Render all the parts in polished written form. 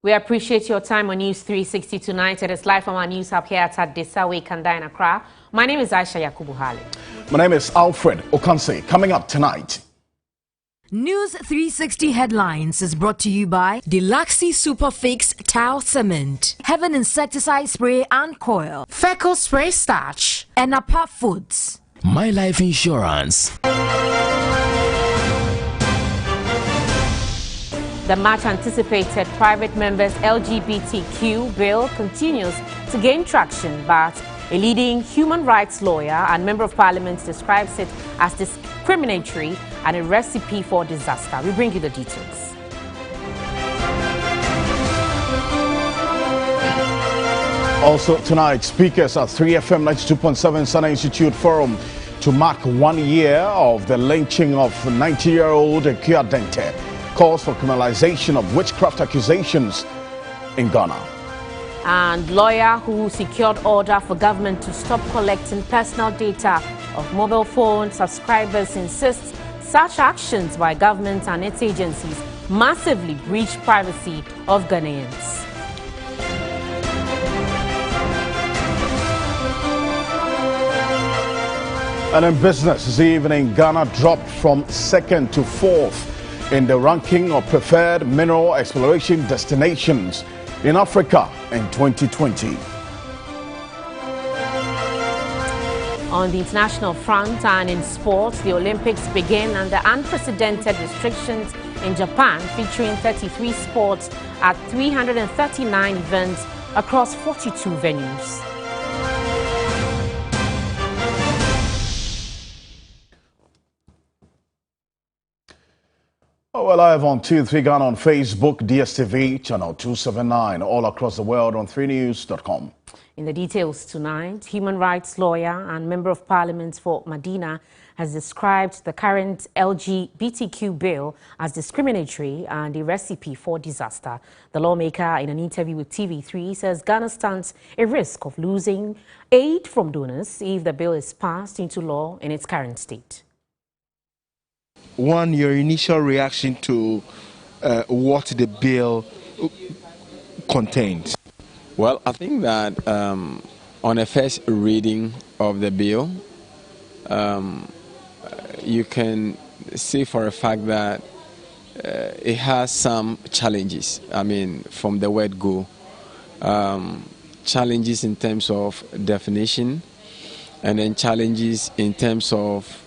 We appreciate your time on News 360 tonight. It is live from our news hub here at Adesawe, Kanda in Accra. My name is Aisha Yakubu Hali. My name is Alfred Okanse. Coming up tonight. News 360 Headlines is brought to you by Deluxy Superfix Tile Cement, Heaven Insecticide Spray and Coil, Fecal Spray Starch, and Apart Foods. My Life Insurance. The much-anticipated private members' LGBTQ bill continues to gain traction, but a leading human rights lawyer and member of parliament describes it as discriminatory and a recipe for disaster. We bring you the details. Also tonight, speakers at 3FM 92.7 Sana Institute Forum to mark 1 year of the lynching of 90-year-old Dente. Calls for criminalization of witchcraft accusations in Ghana. And lawyer who secured order for government to stop collecting personal data of mobile phone subscribers insists such actions by government and its agencies massively breach privacy of Ghanaians. And in business this evening, Ghana dropped from 2nd to 4th in the ranking of preferred mineral exploration destinations in Africa in 2020. On the international front and in sports, the Olympics begin under unprecedented restrictions in Japan, featuring 33 sports at 339 events across 42 venues. We're live on 2-3 Ghana on Facebook, DSTV, channel 279, all across the world on 3news.com. In the details tonight, human rights lawyer and member of parliament for Medina has described the current LGBTQ bill as discriminatory and a recipe for disaster. The lawmaker, in an interview with TV3, says Ghana stands a risk of losing aid from donors if the bill is passed into law in its current state. One, your initial reaction to what the bill contains? Well, I think that on a first reading of the bill, you can see for a fact that it has some challenges. I mean, from the word go, challenges in terms of definition, and then challenges in terms of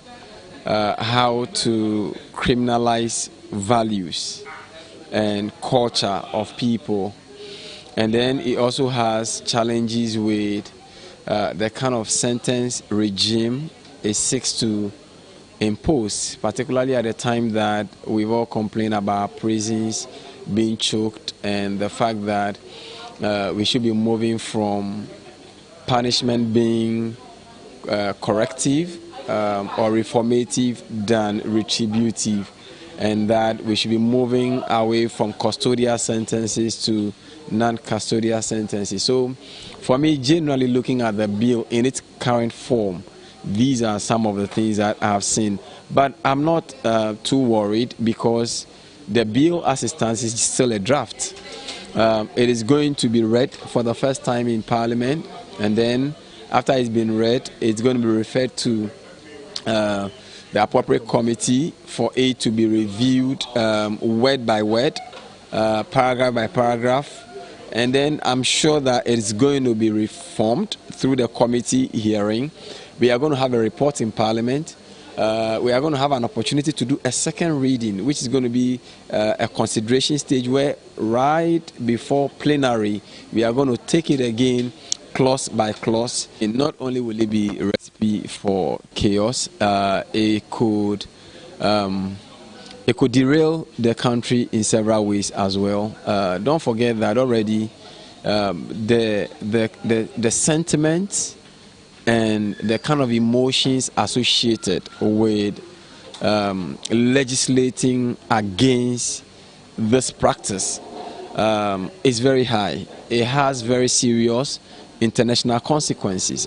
how to criminalize values and culture of people. And then it also has challenges with the kind of sentence regime it seeks to impose, particularly at the time that we've all complained about prisons being choked and the fact that we should be moving from punishment being corrective or reformative than retributive, and that we should be moving away from custodial sentences to non-custodial sentences. So for me, generally looking at the bill in its current form, these are some of the things that I have seen. But I'm not too worried, because the bill as it stands is still a draft. It is going to be read for the first time in Parliament, and then after it's been read, it's going to be referred to the appropriate committee for it to be reviewed word by word, paragraph by paragraph, and then I'm sure that it's going to be reformed through the committee hearing. We are going to have a report in Parliament. We are going to have an opportunity to do a second reading, which is going to be a consideration stage where right before plenary, we are going to take it again clause by clause. And not only will it be a recipe for chaos, it could derail the country in several ways as well. Don't forget that already the sentiments and the kind of emotions associated with legislating against this practice is very high. It has very serious international consequences.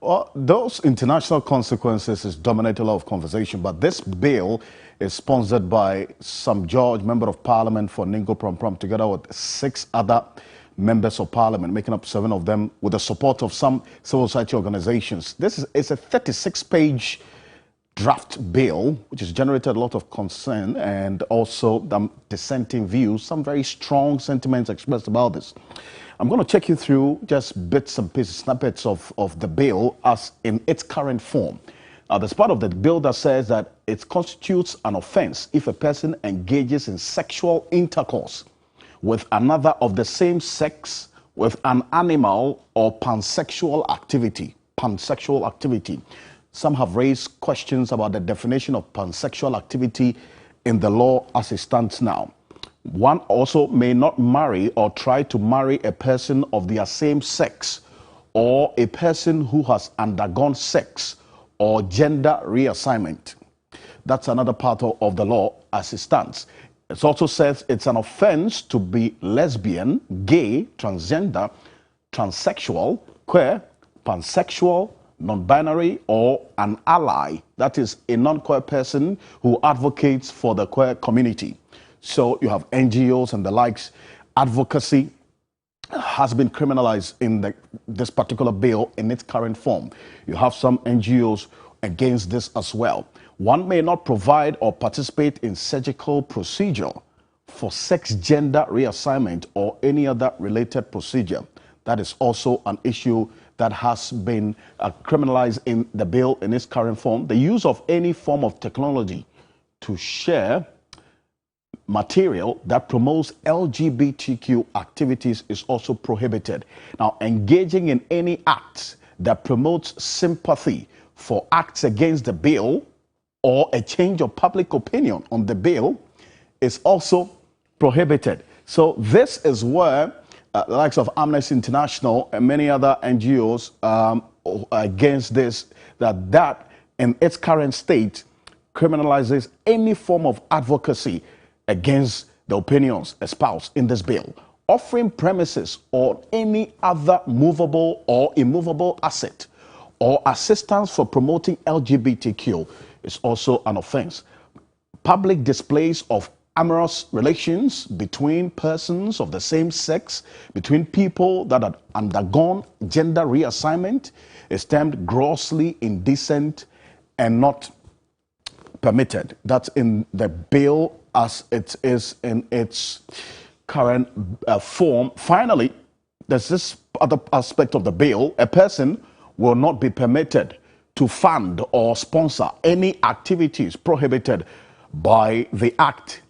Well, those international consequences is dominate a lot of conversation, but this bill is sponsored by Sam George, Member of Parliament for Ningo Prom, together with 6 other members of Parliament, making up 7 of them with the support of some civil society organizations. This is a 36-page draft bill, which has generated a lot of concern and also dissenting views, some very strong sentiments expressed about this. I'm going to take you through just bits and pieces, snippets of the bill as in its current form. There's part of the bill that says that it constitutes an offense if a person engages in sexual intercourse with another of the same sex, with an animal, or pansexual activity. Pansexual activity. Some have raised questions about the definition of pansexual activity in the law as it stands now. One also may not marry or try to marry a person of their same sex, or a person who has undergone sex or gender reassignment. That's another part of the law as it stands. It also says it's an offense to be lesbian, gay, transgender, transsexual, queer, pansexual, non-binary, or an ally. That is a non-queer person who advocates for the queer community. So you have NGOs and the likes. Advocacy has been criminalized in this particular bill in its current form. You have some NGOs against this as well. One may not provide or participate in surgical procedure for sex gender reassignment or any other related procedure. That is also an issue that has been criminalized in the bill in its current form. The use of any form of technology to share material that promotes LGBTQ activities is also prohibited. Now, engaging in any act that promotes sympathy for acts against the bill or a change of public opinion on the bill is also prohibited. So this is where the likes of Amnesty International and many other NGOs against this, that in its current state criminalizes any form of advocacy against the opinions espoused in this bill. Offering premises or any other movable or immovable asset or assistance for promoting LGBTQ is also an offense. Public displays of amorous relations between persons of the same sex, between people that have undergone gender reassignment, is termed grossly indecent and not permitted. That's in the bill as it is in its current form. Finally, there's this other aspect of the bill. A person will not be permitted to fund or sponsor any activities prohibited by the Act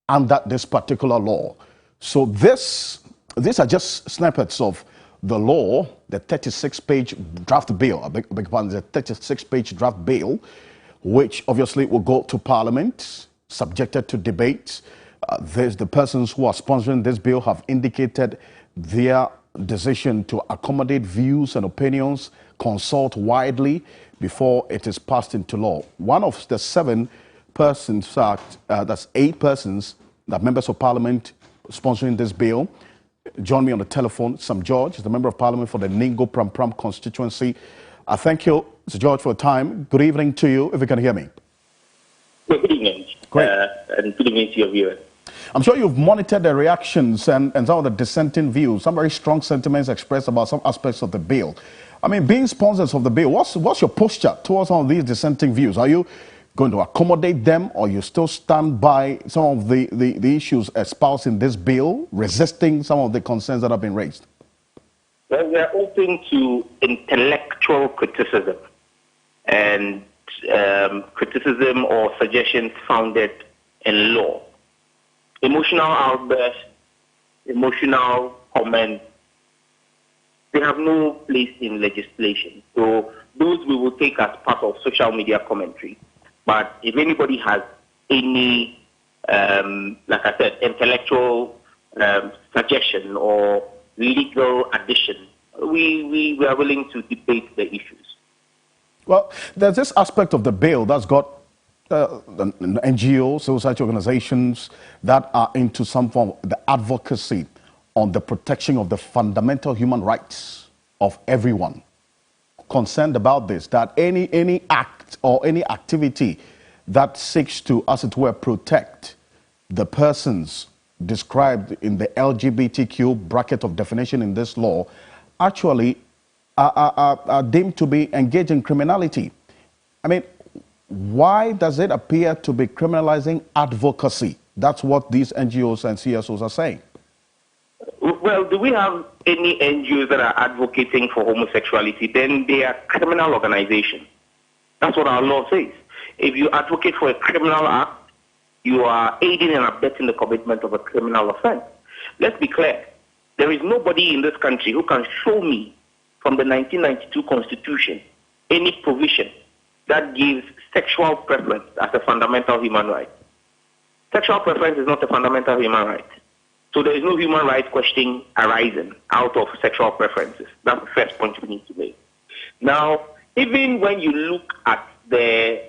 under this particular law. So these are just snippets of the law, the 36-page draft bill, the 36-page draft bill, which obviously will go to Parliament, subjected to debate. The persons who are sponsoring this bill have indicated their decision to accommodate views and opinions, consult widely before it is passed into law. One of the 7 persons, that's 8 persons, that members of Parliament sponsoring this bill. Join me on the telephone. Sam George is the Member of Parliament for the Ningo Pram constituency. Thank you, Mr. George, for your time. Good evening to you, if you can hear me. Good evening. Great. And good evening to your viewers. I'm sure you've monitored the reactions and some of the dissenting views, some very strong sentiments expressed about some aspects of the bill. I mean, being sponsors of the bill, what's your posture towards some of these dissenting views? Are you going to accommodate them, or you still stand by some of the issues espoused in this bill, resisting some of the concerns that have been raised? Well, we are open to intellectual criticism and criticism or suggestions founded in law. Emotional outbursts, emotional comments, they have no place in legislation. So those we will take as part of social media commentary. But if anybody has any, like I said, intellectual suggestion or legal addition, we are willing to debate the issues. Well, there's this aspect of the bill that's got NGOs, civil society organizations that are into some form of the advocacy on the protection of the fundamental human rights of everyone, concerned about this, that any act or any activity that seeks to, as it were, protect the persons described in the LGBTQ bracket of definition in this law actually are deemed to be engaged in criminality. I mean, why does it appear to be criminalizing advocacy? That's what these NGOs and CSOs are saying. Well, do we have any NGOs that are advocating for homosexuality? Then they are criminal organizations. That's what our law says. If you advocate for a criminal act, you are aiding and abetting the commitment of a criminal offense. Let's be clear. There is nobody in this country who can show me from the 1992 Constitution any provision that gives sexual preference as a fundamental human right. Sexual preference is not a fundamental human right. So there is no human rights question arising out of sexual preferences. That's the first point we need to make. Now, even when you look at the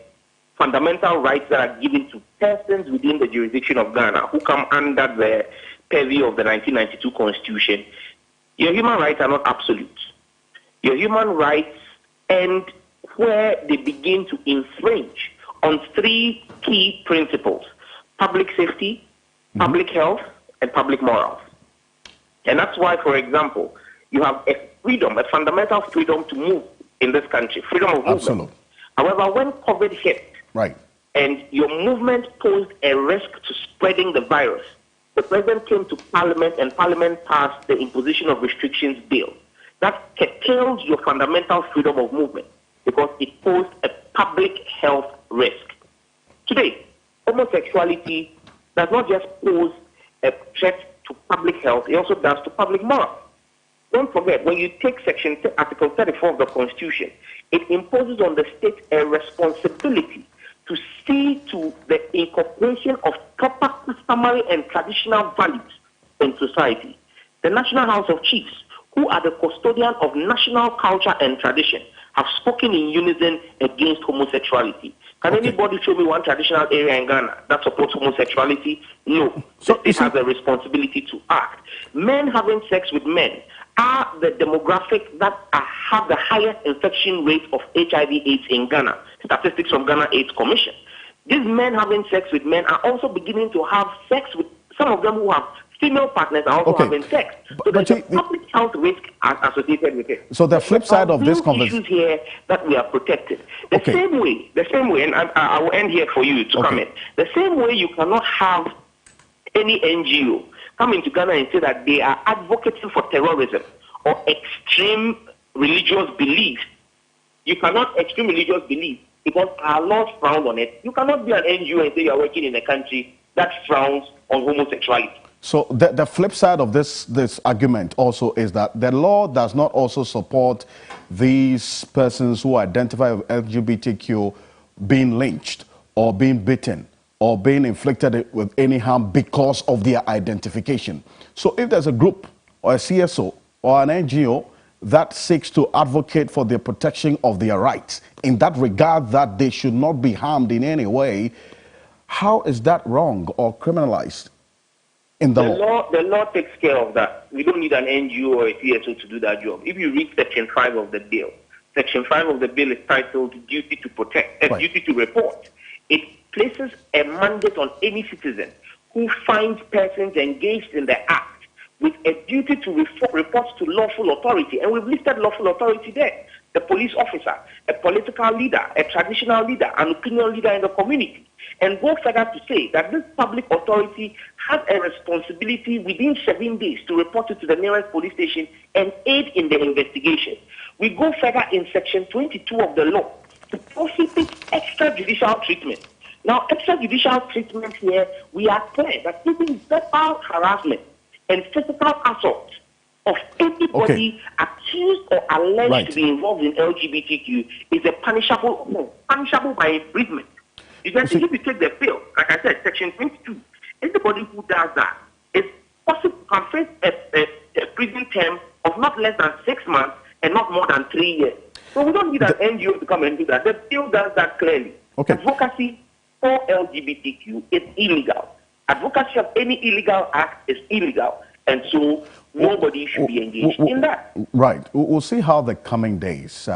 fundamental rights that are given to persons within the jurisdiction of Ghana who come under the purview of the 1992 Constitution, your human rights are not absolute. Your human rights end where they begin to infringe on three key principles: public safety, public health, and public morals. And that's why, for example, you have a freedom, a fundamental freedom to move in this country, freedom of movement. Absolutely. However, when COVID hit, right, and your movement posed a risk to spreading the virus, the president came to Parliament and Parliament passed the imposition of restrictions bill. That curtailed your fundamental freedom of movement because it posed a public health risk. Today, homosexuality does not just pose a threat to public health, it also does to public morals. Don't forget, when you take Article 34 of the Constitution, it imposes on the state a responsibility to see to the incorporation of proper customary and traditional values in society. The National House of Chiefs, who are the custodian of national culture and tradition, have spoken in unison against homosexuality. Can anybody show me one traditional area in Ghana that supports homosexuality? No. So the state has a responsibility to act. Men having sex with men are the demographic that have the highest infection rate of HIV/AIDS in Ghana. Statistics from Ghana AIDS Commission. These men having sex with men are also beginning to have sex with some of them who have female partners are also having sex. So there's a public health risk associated with it. So the flip side of this conversation issues here that we are protected. The same way, and I will end here for you to comment. The same way you cannot have any NGO come into Ghana and say that they are advocating for terrorism or extreme religious beliefs. You cannot extreme religious beliefs because our laws frown on it. You cannot be an NGO and say you are working in a country that frowns on homosexuality. So the flip side of this argument also is that the law does not also support these persons who identify with LGBTQ being lynched or being beaten or being inflicted with any harm because of their identification. So if there's a group or a CSO or an NGO that seeks to advocate for the protection of their rights in that regard, that they should not be harmed in any way, how is that wrong or criminalized in the law? The law takes care of that. We don't need an NGO or a CSO to do that job. If you read Section 5 of the bill, Section 5 of the bill is titled Duty to Protect, Duty to Report. It places a mandate on any citizen who finds persons engaged in the act with a duty to report to lawful authority. And we've listed lawful authority there. The police officer, a political leader, a traditional leader, an opinion leader in the community. And go further to say that this public authority has a responsibility within 7 days to report it to the nearest police station and aid in the investigation. We go further in Section 22 of the law to prohibit extrajudicial treatment. Now, extrajudicial treatment here, we are clear that even verbal harassment and physical assault of anybody accused or alleged to be involved in LGBTQ is a punishable by imprisonment. If you take the bill, like I said, Section 22, anybody who does that is possible to face a prison term of not less than 6 months and not more than 3 years. So we don't need an NGO to come and do that. The bill does that clearly. Advocacy for LGBTQ is illegal. Advocacy of any illegal act is illegal. And so Nobody should be engaged in that. Right. We'll see how the coming days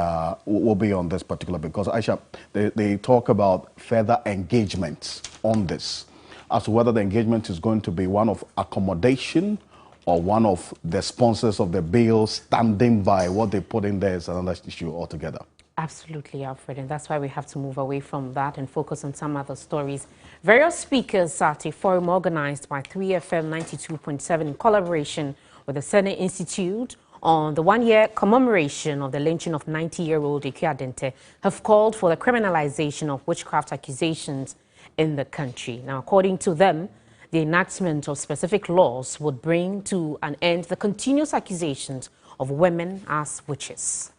will be on this particular, because Aisha, they talk about further engagements on this, as to whether the engagement is going to be one of accommodation or one of the sponsors of the bill standing by what they put in there is another issue altogether. Absolutely, Alfred, and that's why we have to move away from that and focus on some other stories. Various speakers at a forum organized by 3FM 92.7 in collaboration with the Senate Institute on the one-year commemoration of the lynching of 90-year-old Ekuadente have called for the criminalization of witchcraft accusations in the country. Now, according to them, the enactment of specific laws would bring to an end the continuous accusations of women as witches.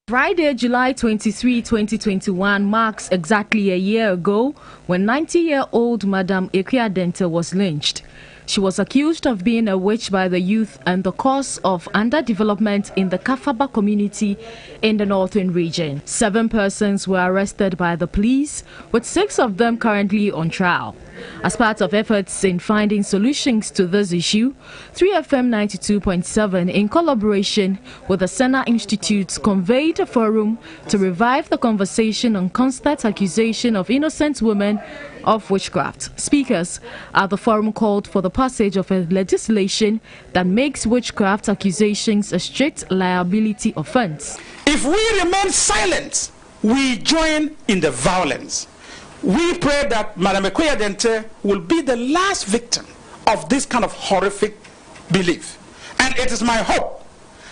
Friday, July 23, 2021 marks exactly a year ago when 90-year-old Madame Ekuadente was lynched. She was accused of being a witch by the youth and the cause of underdevelopment in the Kafaba community in the northern region. 7 persons were arrested by the police, with 6 of them currently on trial. As part of efforts in finding solutions to this issue, 3FM 92.7, in collaboration with the Senate Institute, convened a forum to revive the conversation on constant accusation of innocent women of witchcraft. Speakers at the forum called for the passage of a legislation that makes witchcraft accusations a strict liability offense. If we remain silent, we join in the violence. We pray that Madame Ekuadente will be the last victim of this kind of horrific belief. And it is my hope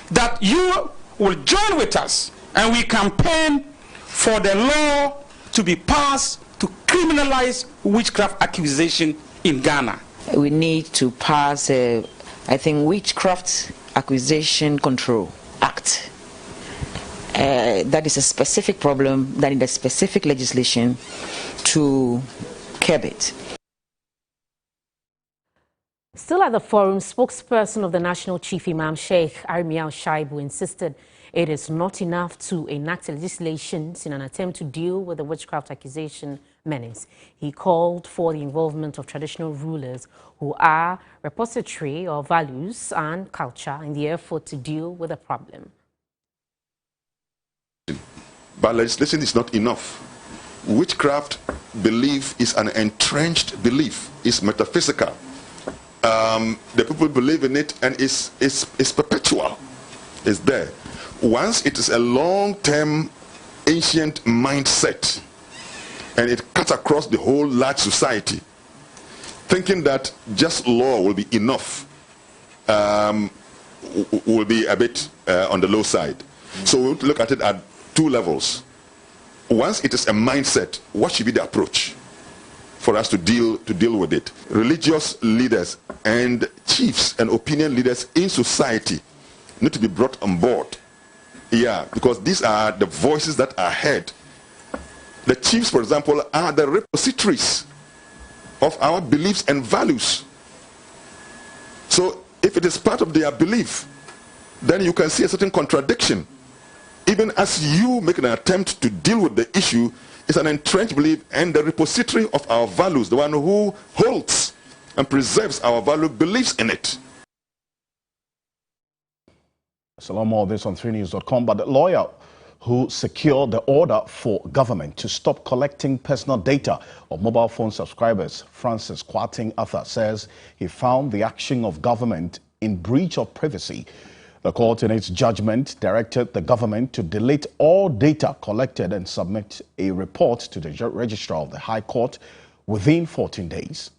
that you will join with us and we campaign for the law to be passed to criminalize witchcraft accusation in Ghana. We need to pass I think, Witchcraft Accusation Control Act. That is a specific problem that needs a specific legislation to curb it. Still at the forum, spokesperson of the National Chief Imam Sheikh Armiel Shaibu insisted it is not enough to enact legislations in an attempt to deal with the witchcraft accusation menace. He called for the involvement of traditional rulers who are repository of values and culture in the effort to deal with the problem. But legislation is not enough. Witchcraft belief is an entrenched belief, it's metaphysical. The people believe in it and it's perpetual, it's there. Once it is a long-term ancient mindset and it cuts across the whole large society, thinking that just law will be enough will be a bit on the low side. So we have to look at it at 2 levels. Once it is a mindset, what should be the approach for us to deal with it? Religious leaders and chiefs and opinion leaders in society need to be brought on board. Yeah, because these are the voices that are heard. The chiefs, for example, are the repositories of our beliefs and values. So if it is part of their belief, then you can see a certain contradiction. Even as you make an attempt to deal with the issue, it's an entrenched belief and the repository of our values, the one who holds and preserves our value, believes in it. There's a lot more of this on 3news.com, but the lawyer who secured the order for government to stop collecting personal data of mobile phone subscribers, Francis Kwarteng Arthur, says he found the action of government in breach of privacy. The court, in its judgment, directed the government to delete all data collected and submit a report to the registrar of the High Court within 14 days.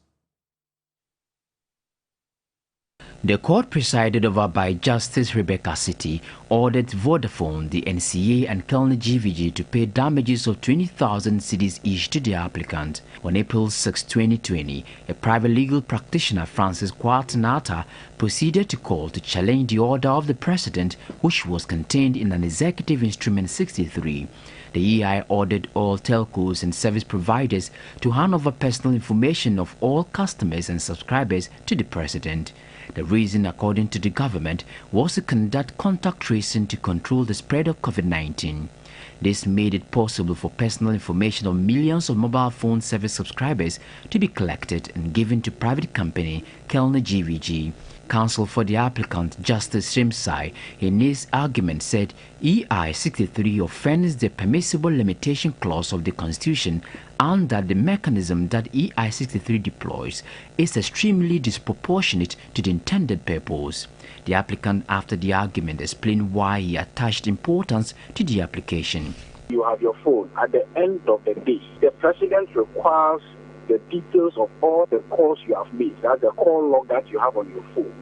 The court, presided over by Justice Rebecca City, ordered Vodafone, the NCA and Kelny GVG to pay damages of 20,000 cedis each to the applicant. On April 6, 2020, a private legal practitioner, Francis Kwarteng Arthur, proceeded to court to challenge the order of the president, which was contained in an Executive Instrument 63. The EI ordered all telcos and service providers to hand over personal information of all customers and subscribers to the president. The reason, according to the government, was to conduct contact tracing to control the spread of COVID-19. This made it possible for personal information of millions of mobile phone service subscribers to be collected and given to private company Kelner GVG. Counsel for the applicant, Justice Shimsai, in his argument said EI63 offends the permissible limitation clause of the Constitution and that the mechanism that EI63 deploys is extremely disproportionate to the intended purpose. The applicant, after the argument, explained why he attached importance to the application. You have your phone. At the end of the day, the president requires the details of all the calls you have made. That's the call log that you have on your phone.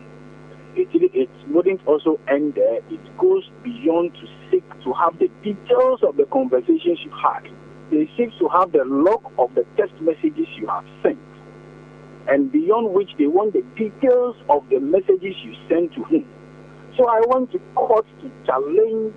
It wouldn't also end there. It goes beyond to seek to have the details of the conversations you had. They seek to have the log of the text messages you have sent. And beyond which they want the details of the messages you sent to him. So I want the court to challenge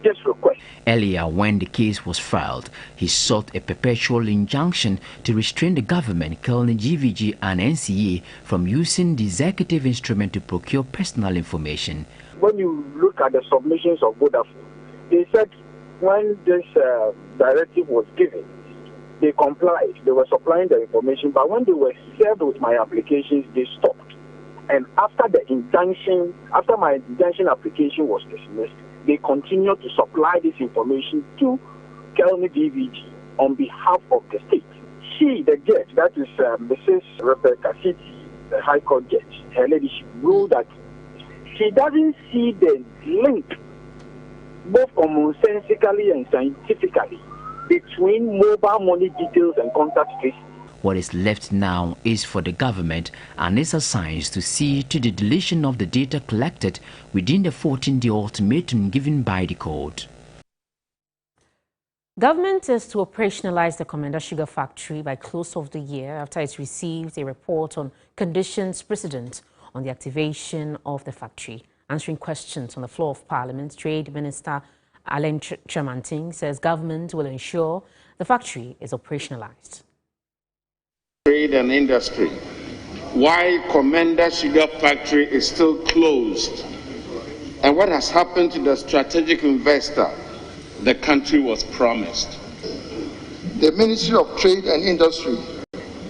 this request. Earlier, when the case was filed, he sought a perpetual injunction to restrain the government, Kelner GVG and NCA from using the executive instrument to procure personal information. When you look at the submissions of Vodafone, they said when this directive was given, they complied. They were supplying the information, but when they were served with my applications, they stopped. And after the injunction, after my injunction application was dismissed, they continued to supply this information to Kelner DVG on behalf of the state. She, the judge, that is Mrs. Rebecca City, the High Court judge, her ladyship, ruled that she doesn't see the link, both commonsensically and scientifically, between mobile money details and contact tracing. What is left now is for the government and its assigns to see to the deletion of the data collected within the 14-day ultimatum given by the court. Government is to operationalize the Commander Sugar Factory by close of the year after it received a report on conditions precedent on the activation of the factory. Answering questions on the floor of Parliament, Trade Minister Alain Tremanting says government will ensure the factory is operationalized. Trade and industry, why Commander Sugar Factory is still closed, and what has happened to the strategic investor the country was promised. The Ministry of Trade and Industry,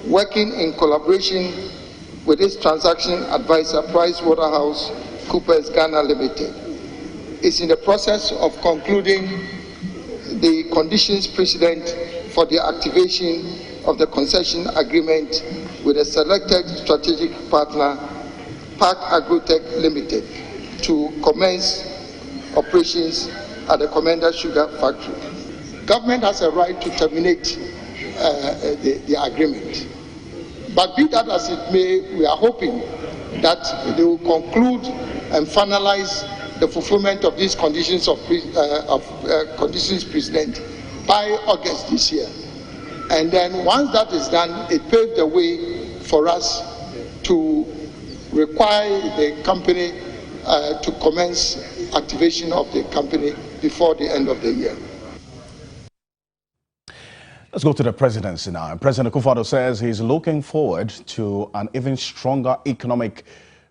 working in collaboration with its transaction advisor PricewaterhouseCoopers Ghana Limited, is in the process of concluding the conditions precedent for the activation of the concession agreement with a selected strategic partner, Park Agrotech Limited, to commence operations at the Commander Sugar Factory. Government has a right to terminate the agreement. But be that as it may, we are hoping that they will conclude and finalize the fulfillment of these conditions conditions precedent by August this year. And then once that is done, it paved the way for us to require the company to commence activation of the company before the end of the year. Let's go to the presidency now. President Akufo-Addo says he's looking forward to an even stronger economic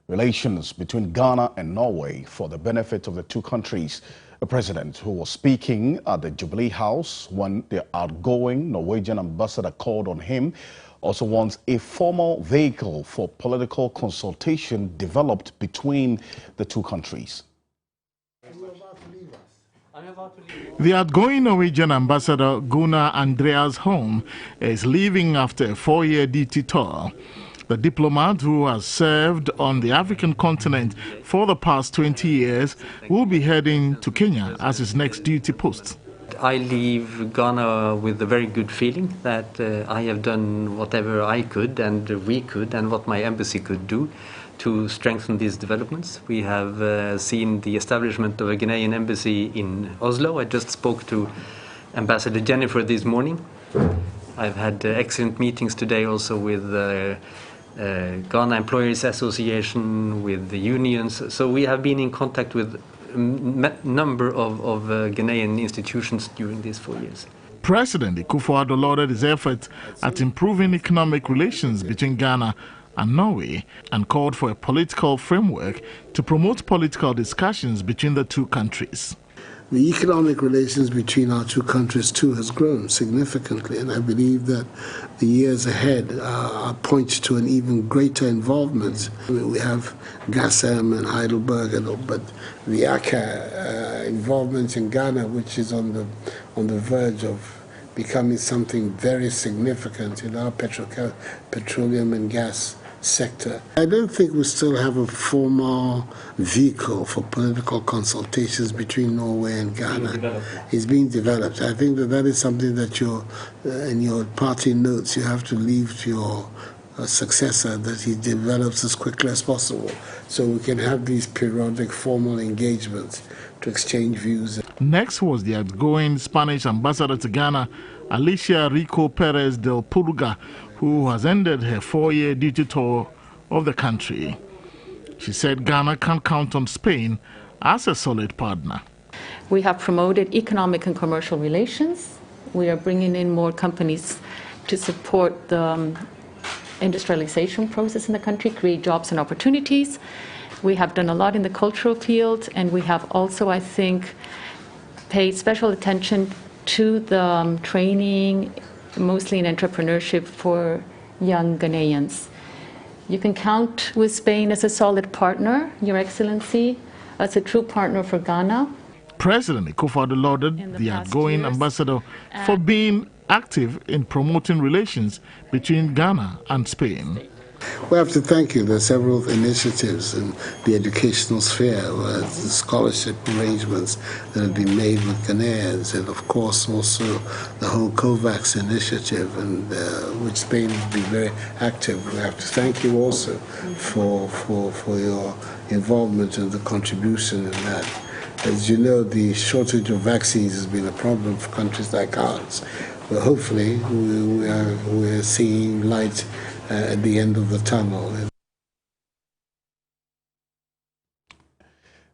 relations between Ghana and Norway for the benefit of the two countries. The president, who was speaking at the Jubilee House when the outgoing Norwegian ambassador called on him, also wants a formal vehicle for political consultation developed between the two countries. The outgoing Norwegian ambassador Gunnar Andreas Holm is leaving after a 4-year duty tour. The diplomat, who has served on the African continent for the past 20 years, will be heading to Kenya as his next duty post. I leave Ghana with a very good feeling that I have done whatever I could and we could and what my embassy could do to strengthen these developments. We have seen the establishment of a Ghanaian embassy in Oslo. I just spoke to Ambassador Jennifer this morning. I've had excellent meetings today also with Ghana Employers Association, with the unions. So we have been in contact with a number of Ghanaian institutions during these 4 years. President Akufo-Addo lauded his efforts at improving economic relations between Ghana and Norway and called for a political framework to promote political discussions between the two countries. The economic relations between our two countries too has grown significantly, and I believe that the years ahead point to an even greater involvement. I mean, we have Gassam and Heidelberg, but the ACA involvement in Ghana, which is on the verge of becoming something very significant in our petroleum and gas sector. I don't think we still have a formal vehicle for political consultations between Norway and Ghana. It's being developed. I think that is something that in your party notes you have to leave to your successor, that he develops as quickly as possible so we can have these periodic formal engagements to exchange views. Next was the outgoing Spanish ambassador to Ghana, Alicia Rico Perez del Purga, who has ended her 4-year duty tour of the country. She said Ghana can count on Spain as a solid partner. We have promoted economic and commercial relations. We are bringing in more companies to support the industrialization process in the country, create jobs and opportunities. We have done a lot in the cultural field, and we have also, I think, paid special attention to the training, mostly in entrepreneurship for young Ghanaians. You can count with Spain as a solid partner, Your Excellency, as a true partner for Ghana. President Akufo-Addo lauded the outgoing ambassador for being active in promoting relations between Ghana and Spain. We have to thank you. There are several initiatives in the educational sphere, the scholarship arrangements that have been made with Ghanaians, and of course also the whole COVAX initiative, and which Spain has been very active. We have to thank you also for your involvement and the contribution in that. As you know, the shortage of vaccines has been a problem for countries like ours. But hopefully we are seeing light at the end of the tunnel.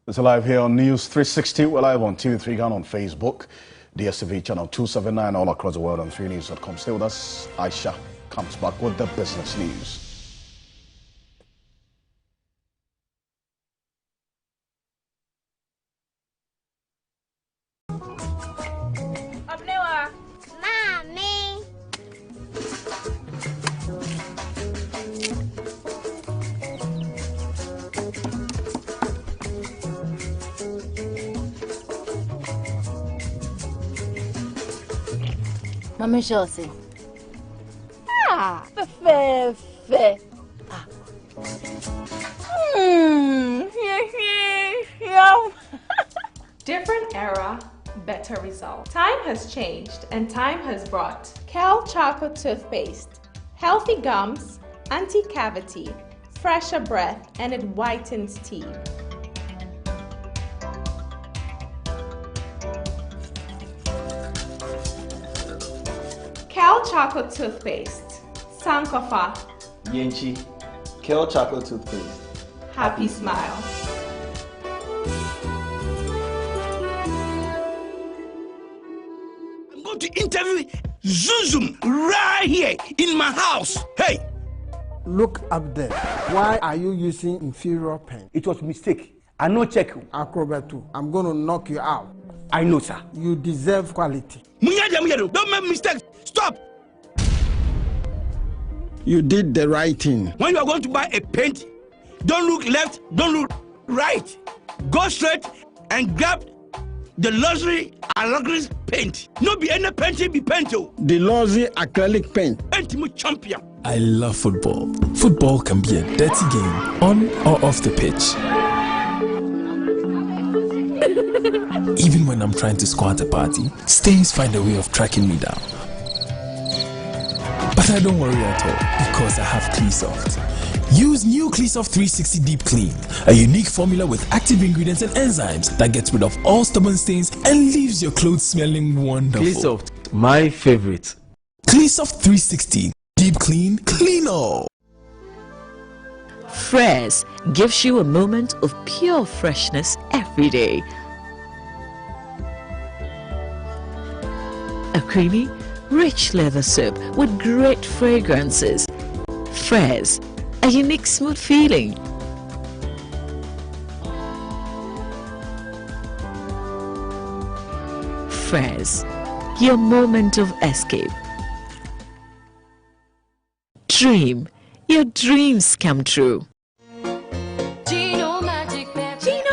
It's live here on NEWS360. We're live on TV3 Ghana on Facebook, DSTV channel 279 all across the world on 3news.com. Stay with us. Aisha comes back with the business news. Mama Josie. Fe. Different era, better result. Time has changed and time has brought Kel Chocolate Toothpaste. Healthy gums, anti-cavity, fresher breath, and it whitens teeth. Kel Chocolate Toothpaste. Sankofa. Yenchi. Kel Chocolate Toothpaste. Happy smile. I'm going to interview Zuzum right here in my house. Hey! Look up there. Why are you using inferior pen? It was a mistake. I no check. Acrobat 2. I'm going to knock you out. I know, sir. You deserve quality. Don't make mistakes. Stop. You did the right thing. When you are going to buy a paint, don't look left, don't look right. Go straight and grab the luxury acrylic paint. No be any paint, be paint. The luxury acrylic paint. Paint me champion. I love football. Football can be a dirty game, on or off the pitch. Even when I'm trying to score at a party, stains find a way of tracking me down. But I don't worry at all, because I have Cleansoft. Use new Cleansoft 360 Deep Clean, a unique formula with active ingredients and enzymes that gets rid of all stubborn stains and leaves your clothes smelling wonderful. Cleansoft, my favorite. Cleansoft 360 Deep Clean, clean all. Fresh gives you a moment of pure freshness every day. A creamy, rich leather soap with great fragrances. Fresh, a unique smooth feeling. Fresh, your moment of escape. Dream, your dreams come true. Gino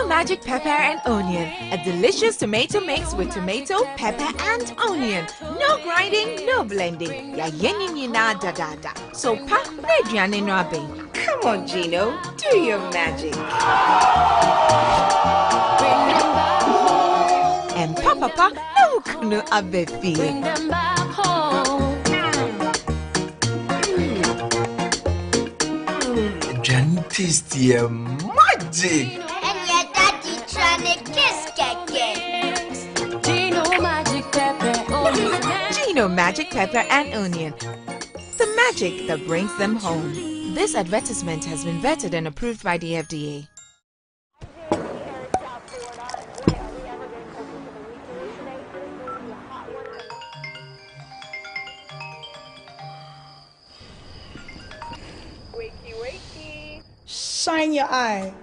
Magic Pepper and Onion, a delicious tomato mix with tomato, pepper and onion. No grinding, no blending. Ya yenyi na da da da. So pa rediane no abe. Come on, Gino, do your magic. And papa no kunu abefi. Bring them back home. Tasty magic. And your daddy trying to kiss keke. Gino Magic Pepper Onion. Gino Magic Pepper and Onion. The magic that brings them home. This advertisement has been vetted and approved by the FDA. Shine your eye.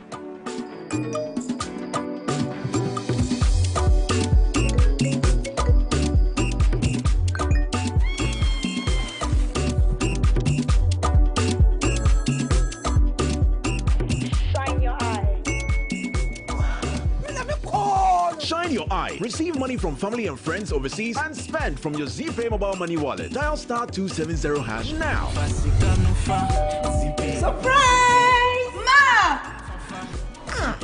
Shine your eye. Receive money from family and friends overseas and spend from your ZPay mobile money wallet. Dial *270# now. Surprise! Ma!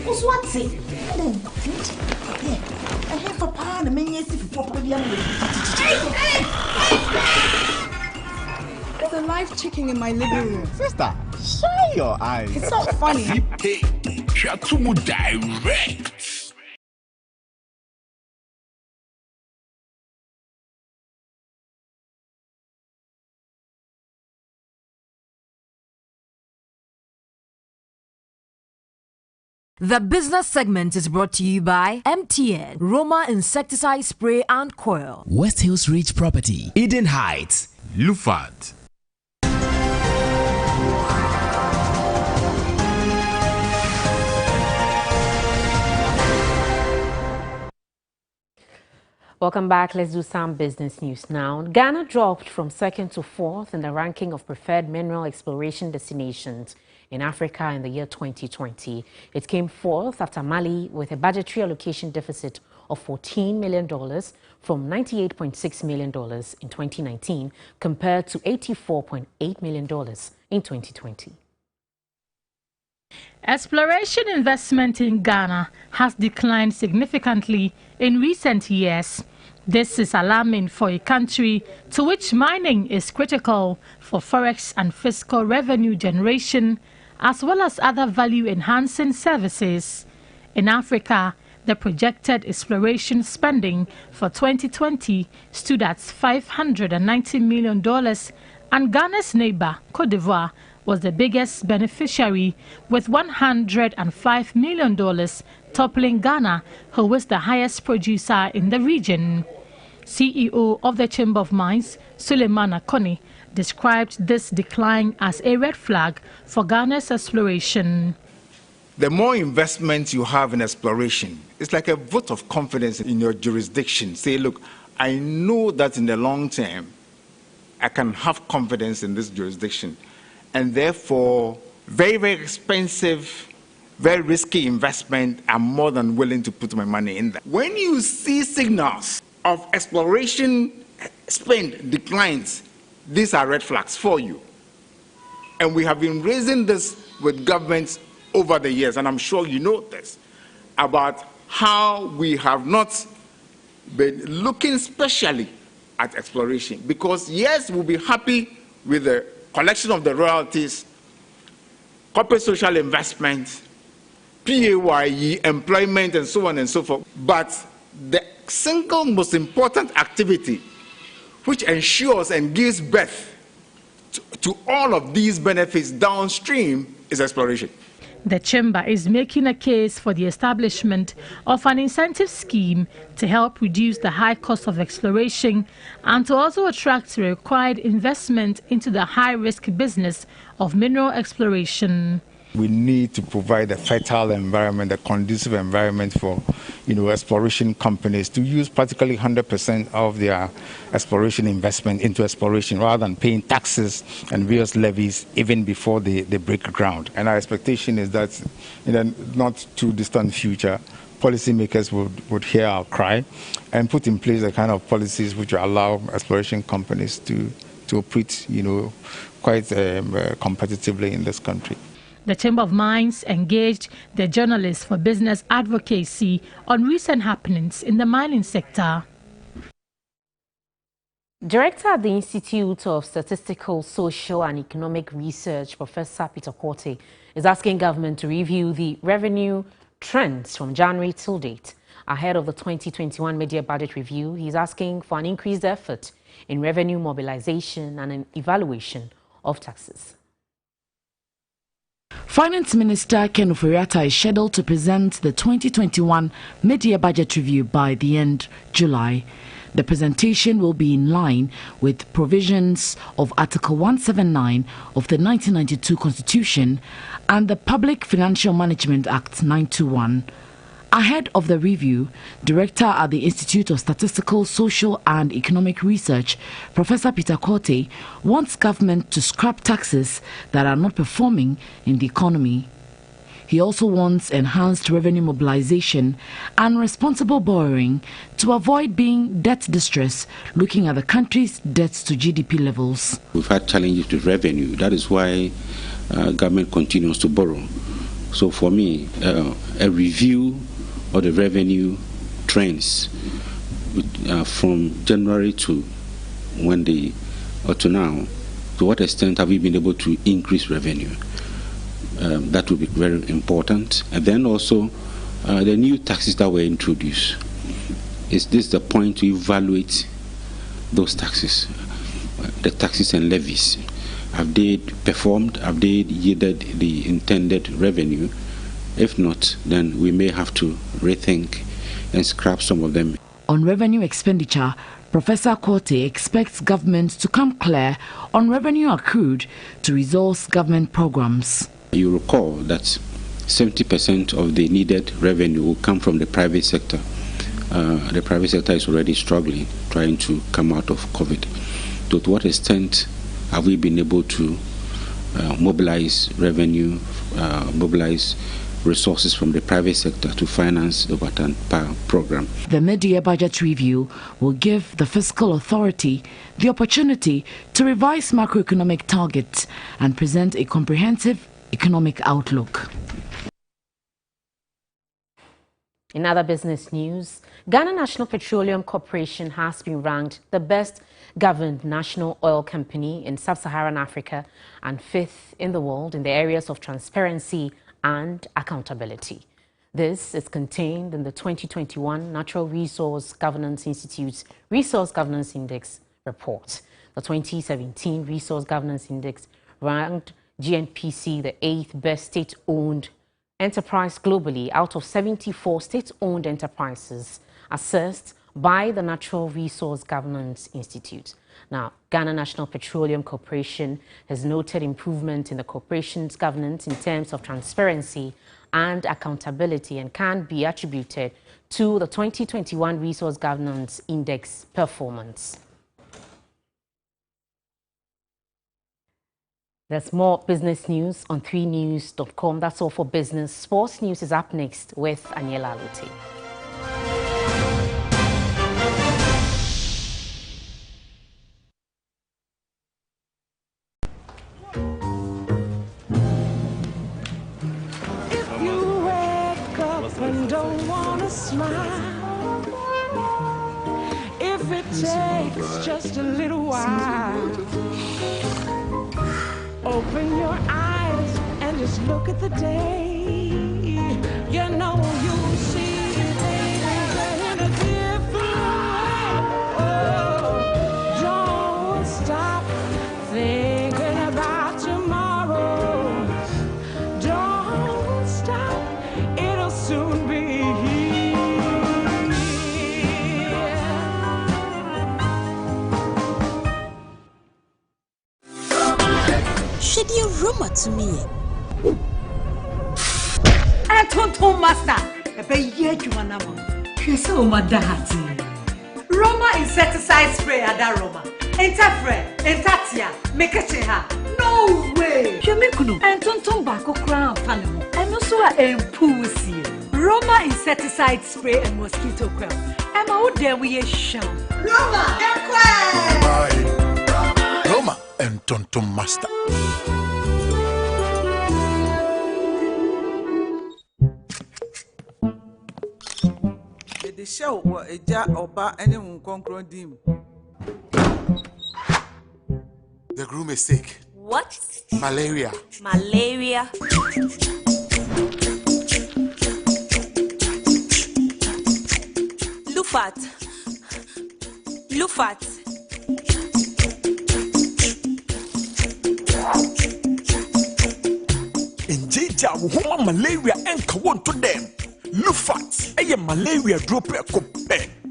What's what's it? I have a pan and many years if properly. There's a live chicken in my living room. Sister, shine your eyes. It's not funny. ZPay. Shatumu direct. The business segment is brought to you by MTN, Roma Insecticide Spray and Coil, West Hills Ridge Property, Eden Heights, Lufat. Welcome back. Let's do some business news now. Ghana dropped from 2nd to 4th in the ranking of preferred mineral exploration destinations in Africa in the year 2020. It came 4th after Mali with a budgetary allocation deficit of $14 million from $98.6 million in 2019 compared to $84.8 million in 2020. Exploration investment in Ghana has declined significantly in recent years. This is alarming for a country to which mining is critical for forex and fiscal revenue generation, as well as other value-enhancing services. In Africa, the projected exploration spending for 2020 stood at $590 million, and Ghana's neighbor, Côte d'Ivoire, was the biggest beneficiary with $105 million, toppling Ghana, who is the highest producer in the region. CEO of the Chamber of Mines, Suleiman Akoni, described this decline as a red flag for Ghana's exploration. The more investment you have in exploration, it's like a vote of confidence in your jurisdiction. Say, look, I know that in the long term, I can have confidence in this jurisdiction. And therefore, very, very expensive, very risky investment, I'm more than willing to put my money in that. When you see signals of exploration spend declines, these are red flags for you. And we have been raising this with governments over the years, and I'm sure you know this, about how we have not been looking specially at exploration. Because yes, we'll be happy with the collection of the royalties, corporate social investment, PAYE, employment, and so on and so forth. But the single most important activity which ensures and gives birth to all of these benefits downstream is exploration. The Chamber is making a case for the establishment of an incentive scheme to help reduce the high cost of exploration and to also attract the required investment into the high-risk business of mineral exploration. we need to provide a fertile environment, a conducive environment for, exploration companies to use practically 100% of their exploration investment into exploration rather than paying taxes and various levies even before they break ground. And our expectation is that in the not too distant future, policymakers would hear our cry and put in place the kind of policies which will allow exploration companies to operate, quite competitively in this country. The Chamber of Mines engaged the journalists for business advocacy on recent happenings in the mining sector. Director at the Institute of Statistical, Social and Economic Research, Professor Peter Korte, is asking government to review the revenue trends from January till date. Ahead of the 2021 mid-year budget review, he is asking for an increased effort in revenue mobilization and an evaluation of taxes. Finance Minister Ken Ofori-Atta is scheduled to present the 2021 mid-year budget review by the end July. The presentation will be in line with provisions of Article 179 of the 1992 Constitution and the Public Financial Management Act 921. Ahead of the review, Director at the Institute of Statistical, Social and Economic Research, Professor Peter Korte, wants government to scrap taxes that are not performing in the economy. He also wants enhanced revenue mobilization and responsible borrowing to avoid being debt distress, looking at the country's debts to GDP levels. We've had challenges with revenue. That is why government continues to borrow. So for me, a review of the revenue trends from January to to now, to what extent have we been able to increase revenue? That will be very important. And then also the new taxes that were introduced. Is this the point to evaluate those taxes, the taxes and levies? Have they performed? Have they yielded the intended revenue? If not, then we may have to rethink and scrap some of them. On revenue expenditure, Professor Korte expects government to come clear on revenue accrued to resource government programs. You recall that 70% of the needed revenue will come from the private sector. The private sector is already struggling, trying to come out of COVID. To what extent have we been able to mobilize revenue, mobilize resources from the private sector to finance the Watan Power program? The mid-year budget review will give the fiscal authority the opportunity to revise macroeconomic targets and present a comprehensive economic outlook. In other business news, Ghana National Petroleum Corporation has been ranked the best governed national oil company in sub-Saharan Africa and 5th in the world in the areas of transparency and accountability. This is contained in the 2021 Natural Resource Governance Institute's Resource Governance Index report. The 2017 Resource Governance Index ranked GNPC the 8th best state-owned enterprise globally out of 74 state-owned enterprises assessed by the Natural Resource Governance Institute. Now, Ghana National Petroleum Corporation has noted improvement in the corporation's governance in terms of transparency and accountability and can be attributed to the 2021 Resource Governance Index performance. There's more business news on 3news.com. That's all for business. Sports news is up next with Aniela Lute. If you wake up and don't want to smile, if it takes just a little while, open your eyes and just look at the day. You know you'll see things in a different way. Oh, don't stop thinking about tomorrow. Don't stop, it'll soon be here. Should you rumor to me? tonton master. Ebe ye adwuma na mo. Hwese o madahati. Roma insecticide spray ada Roma. Entatia, make it ha. No way. Shemikunu, and tonton bako crown panel. And also a pussy. Roma insecticide spray and mosquito coil. And out there we sham. Roma, Roma and tonton master. The show was a jar or bar anyone conquering dim. The groom is sick. What? Malaria. Malaria. Lufat. In Jija, woman malaria and kawan to them. Lufat, a malaria drop a cup.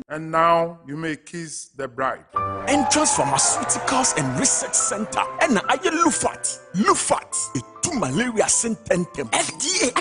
And now you may kiss the bride. Entrance Pharmaceuticals and Research Center. And I Lufat. Lufat, a 2 malaria sententem. FDA,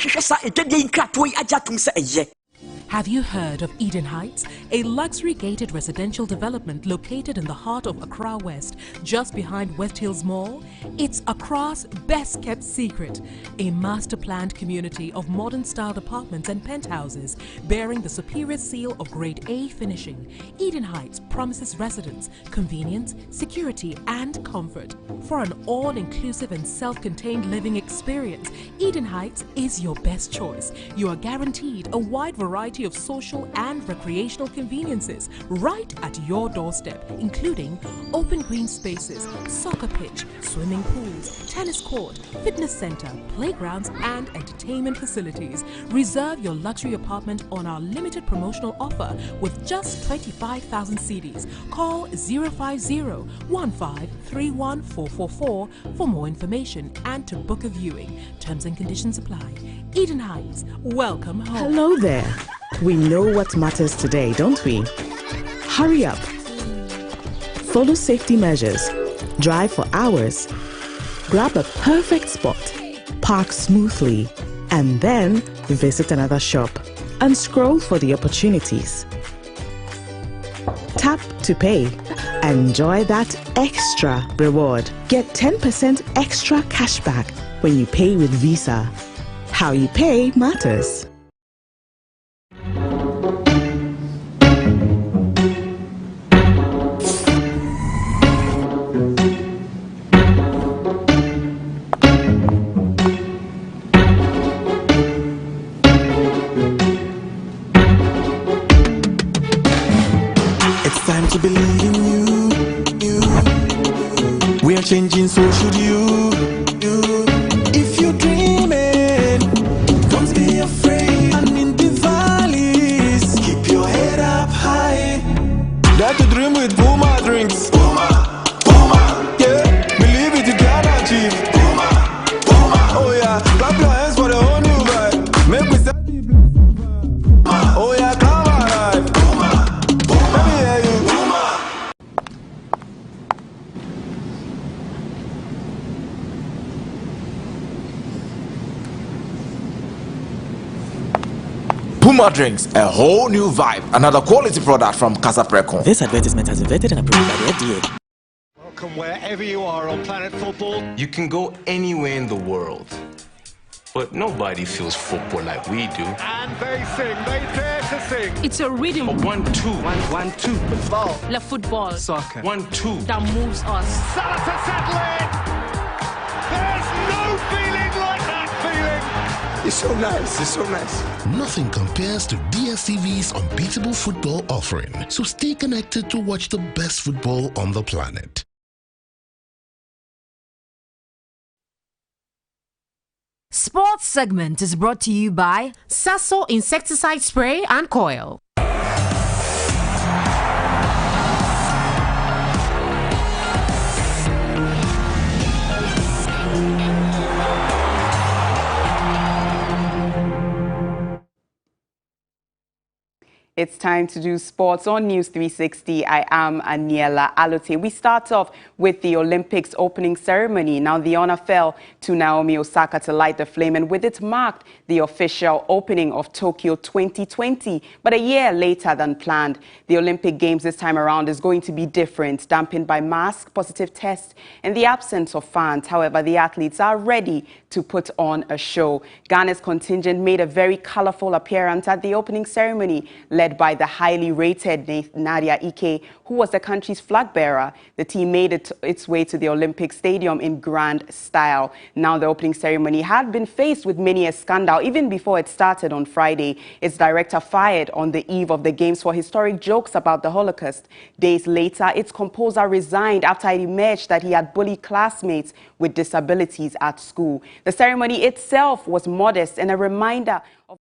Have you heard of Eden Heights, a luxury gated residential development located in the heart of Accra West, just behind West Hills Mall? It's Accra's best kept secret, a master planned community of modern styled apartments and penthouses bearing the superior seal of grade A finishing. Eden Heights promises residents convenience, security and comfort. For an all-inclusive and self-contained living experience, Eden Heights is your best choice. You are guaranteed a wide variety of social and recreational conveniences right at your doorstep, including open green spaces, soccer pitch, swimming pools, tennis court, fitness center, playgrounds, and entertainment facilities. Reserve your luxury apartment on our limited promotional offer with just 25,000 cedis. Call 050-1531-444 for more information and to book a viewing. Terms and conditions apply. Eden Heights, welcome home. Hello there. We know what matters today, don't we? Hurry up. Follow safety measures. Drive for hours. Grab a perfect spot. Park smoothly. And then visit another shop. And scroll for the opportunities. Tap to pay. Enjoy that extra reward. Get 10% extra cashback when you pay with Visa. How you pay matters. To believe in you. We are changing, so should you. If you're dreaming, don't be afraid. And in the valleys, keep your head up high. Dare to dream with Puma drinks. Puma, yeah. Believe it, you can achieve. Puma, oh yeah. Clap your hands for the whole new vibe. Make we start the blast. Oh yeah, come alive. Let me hear you. Puma Drinks, a whole new vibe. Another quality product from Casa Precon. This advertisement has been vetted and approved by the FDA. Welcome wherever you are on planet football. You can go anywhere in the world, but nobody feels football like we do. And they sing, they dare to sing. It's a rhythm. 1, 2. 1, 2. Football. La football. Soccer. 1, 2. That moves us. Salah to settle in. There's no feeling like that feeling. It's so nice, it's so nice. Nothing compares to DSTV's unbeatable football offering. So stay connected to watch the best football on the planet. Sports segment is brought to you by Sasso Insecticide Spray and Coil. It's time to do sports on News 360. I am Aniela Alote. We start off with the Olympics opening ceremony. Now, the honor fell to Naomi Osaka to light the flame, and with it marked the official opening of Tokyo 2020. But a year later than planned, the Olympic Games this time around is going to be different, dampened by mask, positive tests, and the absence of fans. However, the athletes are ready to put on a show. Ghana's contingent made a very colorful appearance at the opening ceremony, led by the highly rated Nadia Ike, who was the country's flag bearer. The team made its way to the Olympic Stadium in grand style. Now, the opening ceremony had been faced with many a scandal even before it started on Friday. Its director fired on the eve of the Games for historic jokes about the Holocaust. Days later, its composer resigned after it emerged that he had bullied classmates with disabilities at school. The ceremony itself was modest and a reminder of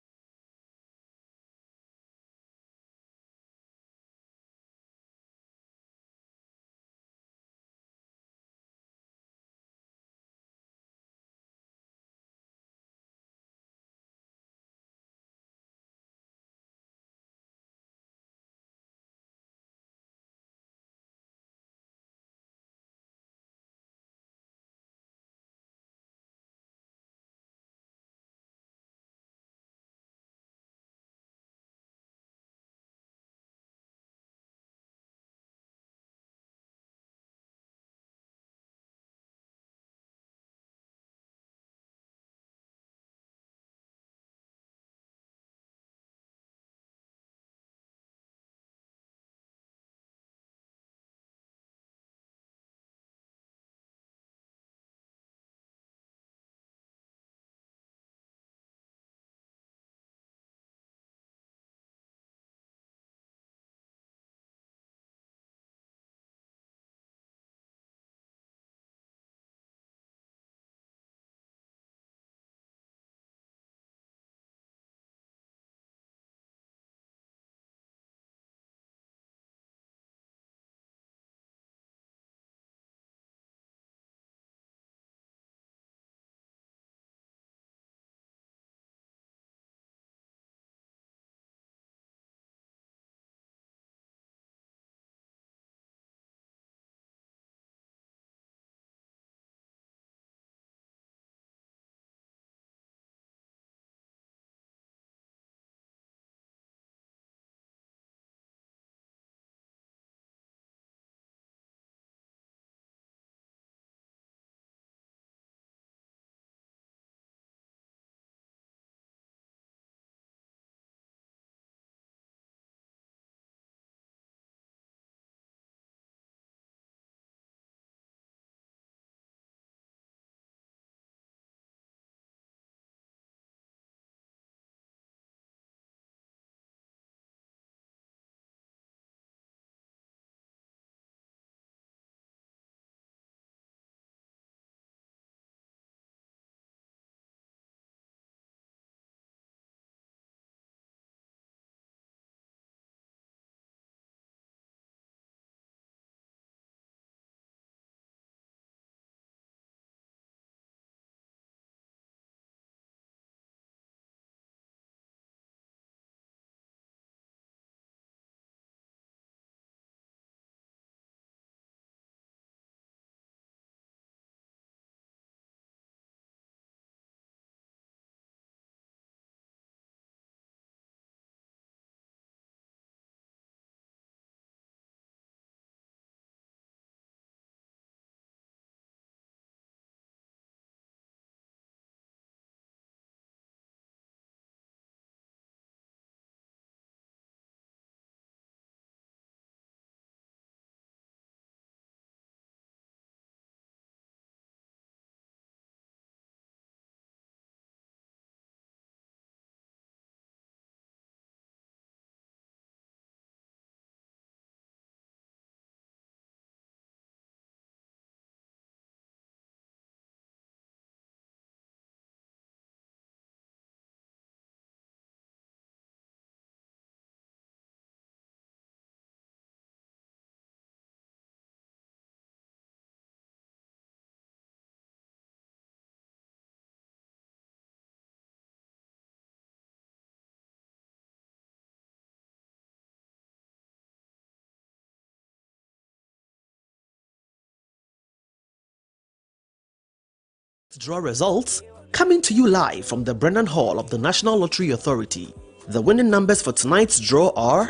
Draw results coming to you live from the Brennan Hall of the National Lottery Authority. The winning numbers for tonight's draw are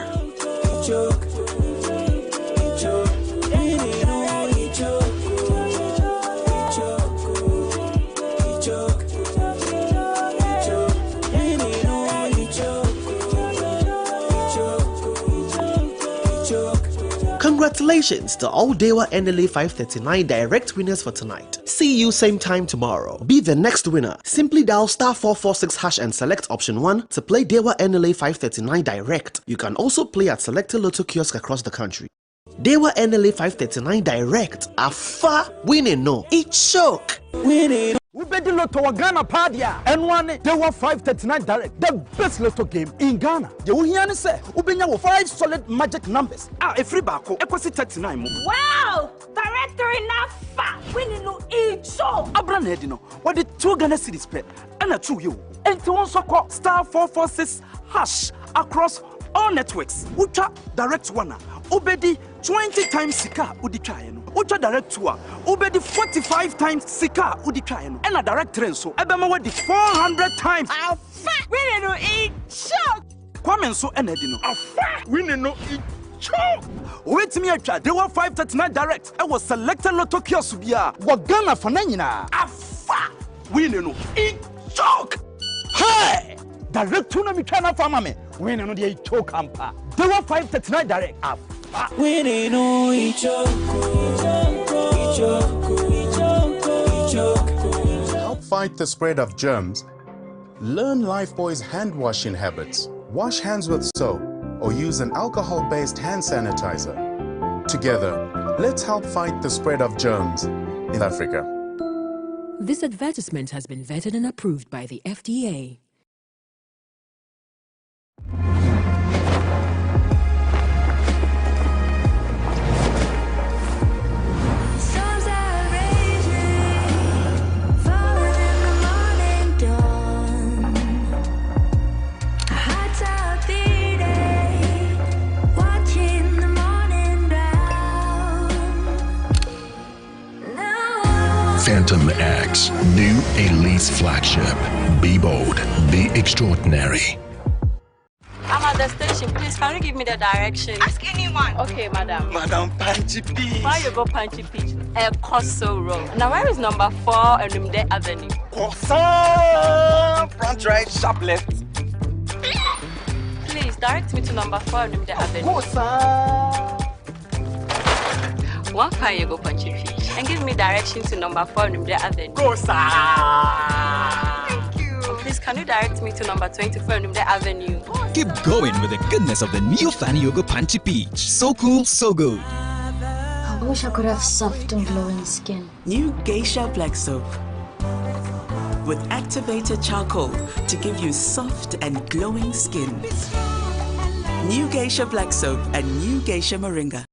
Congratulations to all Dewa NLA 539 direct winners for tonight. See you same time tomorrow. Be the next winner. Simply dial *446# and select option 1 to play Dewa NLA 539 direct. You can also play at selected Lotto kiosks across the country. Dewa NLA 539 direct. Afa winning no. It's shock. Winning. Ubedi Lotto wa Ghana padia and one Dewa 539 direct, the best Lotto game in Ghana. The Uhiani say Ubenya with 5 solid magic numbers. Free bako equasi 39 mo. Wow! Director enough winning no icho. Abra na edino. What the 2 Ghana cedis spread and a 2 you. And to also call *446# across all networks. Ucha direct one. Ubedi 20 times Sika Udikayeno. Ucha direct tour. Ubedi 45 times Sika Udikayeno. And a direct train so Ebema wedi 400 times. We no eat shock. Kwame so enedino. We no eat shock. Wait me a chat. They were 539 direct. I was selected Lotto kiosk bia. Wagana fananyina. We no eat shock. Hey! Direct to me kana famame. We no dey choke ampa. They were 539 direct. We no Help fight the spread of germs. Learn Lifebuoy's hand washing habits. Wash hands with soap or use an alcohol-based hand sanitizer. Together, let's help fight the spread of germs in Africa. This advertisement has been vetted and approved by the FDA. Phantom X, new Elise flagship. Be bold, be extraordinary. I'm at the station. Please, can you give me the direction? Ask anyone. Okay, madam. Madam Panchy Peach. Why you go Panchy Peach? Corso Road. Now, where is number 4 and Numde Avenue? Corso! Front right, sharp left. Please, direct me to number 4 and Numde Avenue. Corso! One car you go Panchy Peach. And give me direction to number 4 and Numde Avenue. Corso! Please, can you direct me to number 24 and Numde Avenue? Keep going with the goodness of the new Fanny Yogo Panchy Peach. So cool, so good. I wish I could have soft and glowing skin. New Geisha Black Soap with activated charcoal to give you soft and glowing skin. New Geisha Black Soap and New Geisha Moringa.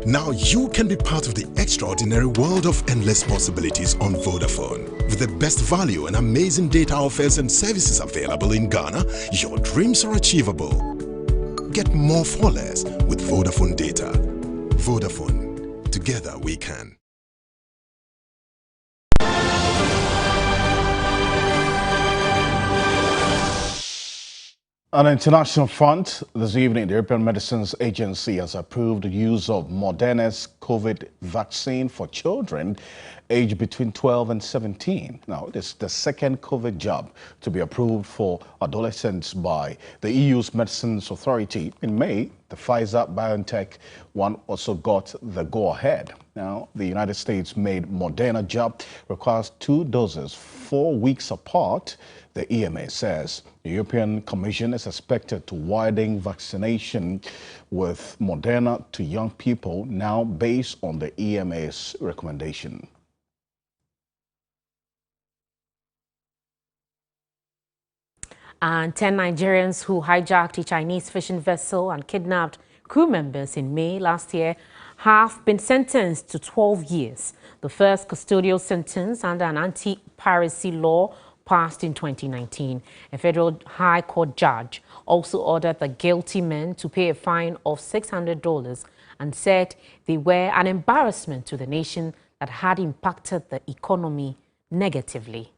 Now you can be part of the extraordinary world of endless possibilities on Vodafone. With the best value and amazing data offers and services available in Ghana, your dreams are achievable. Get more for less with Vodafone data. Vodafone. Together we can. On an international front, this evening, the European Medicines Agency has approved the use of Moderna's COVID vaccine for children aged between 12 and 17. Now, this is the second COVID jab to be approved for adolescents by the EU's Medicines Authority. In May, the Pfizer-BioNTech one also got the go-ahead. Now, the United States made Moderna jab requires 2 doses 4 weeks apart. The EMA says the European Commission is expected to widen vaccination with Moderna to young people now based on the EMA's recommendation. And 10 Nigerians who hijacked a Chinese fishing vessel and kidnapped crew members in May last year have been sentenced to 12 years, the first custodial sentence under an anti-piracy law passed in 2019. A federal high court judge also ordered the guilty men to pay a fine of $600 and said they were an embarrassment to the nation that had impacted the economy negatively.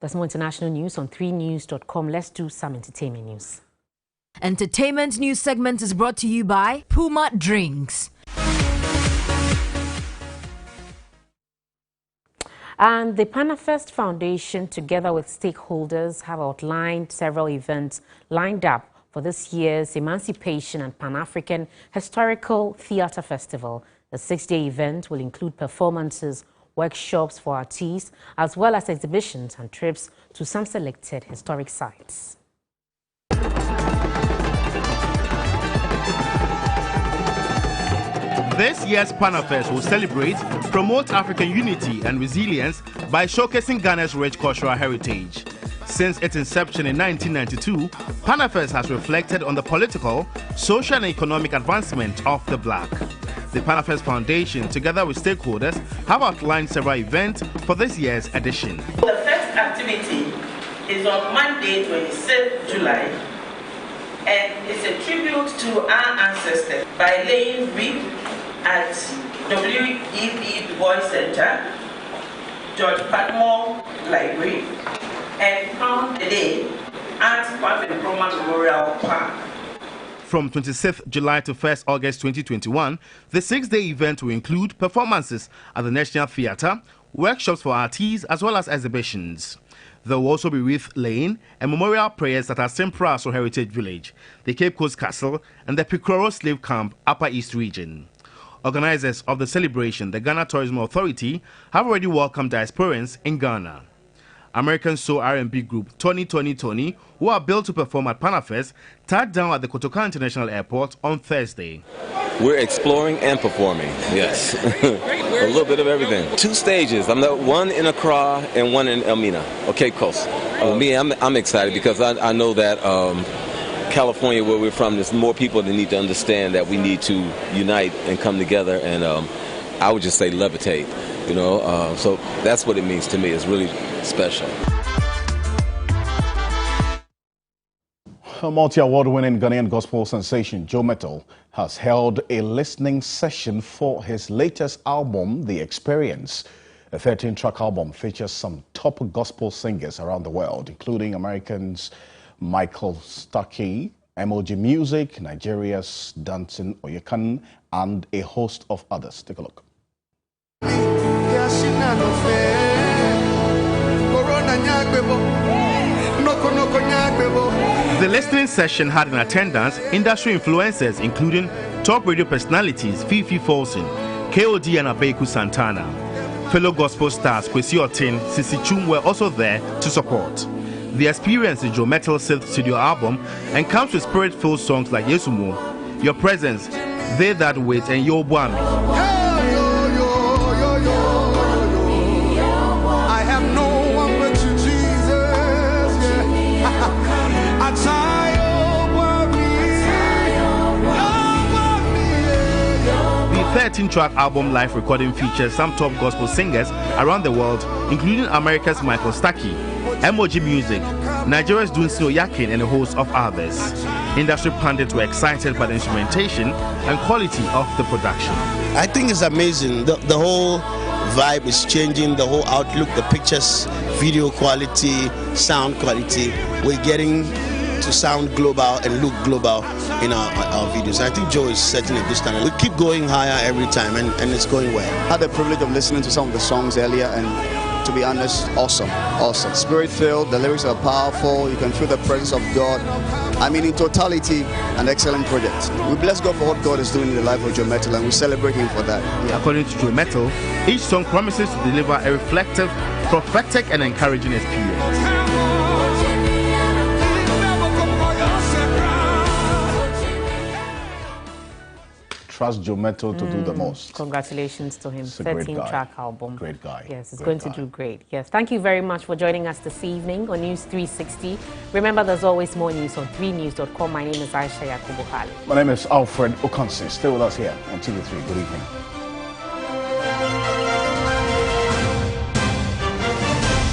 There's more international news on 3news.com. Let's do some entertainment news. Entertainment news segment is brought to you by Puma Drinks. And the Panafest Foundation, together with stakeholders, have outlined several events lined up for this year's Emancipation and Pan-African Historical Theatre Festival. The 6-day event will include performances, workshops for artists, as well as exhibitions and trips to some selected historic sites. This year's Panafest will celebrate, promote African unity and resilience by showcasing Ghana's rich cultural heritage. Since its inception in 1992, Panafest has reflected on the political, social and economic advancement of the Black. The Panafest Foundation, together with stakeholders, have outlined several events for this year's edition. The first activity is on Monday, 26th July, and it's a tribute to our ancestors by laying wreath at W.E.B. Du Bois Center, George Patmore Library, and Crown the Day at Kwame Nkrumah Memorial Park. From 26th July to 1st August 2021, the 6-day event will include performances at the National Theatre, workshops for artists, as well as exhibitions. There will also be wreath laying and memorial prayers at our Sempraso Heritage Village, the Cape Coast Castle, and the Pikroro Slave Camp, Upper East Region. Organizers of the celebration, the Ghana Tourism Authority, have already welcomed diasporans in Ghana. American soul R&B group Tony, who are billed to perform at Panafest, touched down at the Kotoka International Airport on Thursday. We're exploring and performing, yes. A little bit of everything. 2 stages. I'm the one in Accra and one in Elmina, or Cape Coast. I'm excited because I know that California, where we're from, there's more people that need to understand that we need to unite and come together, and I would just say levitate, you know. So that's what it means to me. It's really special. A multi-award-winning Ghanaian gospel sensation Joe Mettle has held a listening session for his latest album, The Experience. A 13-track album features some top gospel singers around the world, including Americans Michael Stuckey, MOG Music, Nigeria's Dancing Oyekan, and a host of others. Take a look. The listening session had in attendance industry influencers including top radio personalities Fifi Folsom, KOD and Abeku Santana. Fellow gospel stars Kwesi Otin, Sisi Chum were also there to support. The Experience is Joe Mettle's 6th studio album and comes with spirit-filled songs like Yesumo, Your Presence, They That Wait, and Yo Buami. I have no one but you, Jesus. The 13-track album live recording features some top gospel singers around the world, including America's Michael Stuckey, MOG Music, Nigeria's Dunsin Oyakin, and a host of others. Industry pundits were excited by the instrumentation and quality of the production. I think it's amazing. The whole vibe is changing, the whole outlook, the pictures, video quality, sound quality. We're getting to sound global and look global in our videos. I think Joe is setting a good standard. We keep going higher every time, and it's going well. I had the privilege of listening to some of the songs earlier, and to be honest, awesome. Spirit-filled, the lyrics are powerful, you can feel the presence of God. I mean, in totality, an excellent project. We bless God for what God is doing in the life of Joe Metal, and we celebrate him for that. Yeah. According to Joe Metal, each song promises to deliver a reflective, prophetic, and encouraging experience. Trust Joe Metal to do the most. Congratulations to him. 13-track album. Great guy. Yes, it's going to do great. Yes, thank you very much for joining us this evening on News 360. Remember, there's always more news on 3news.com. My name is Aisha Yakubu Hali. My name is Alfred Okansi. Stay with us here on TV3. Good evening.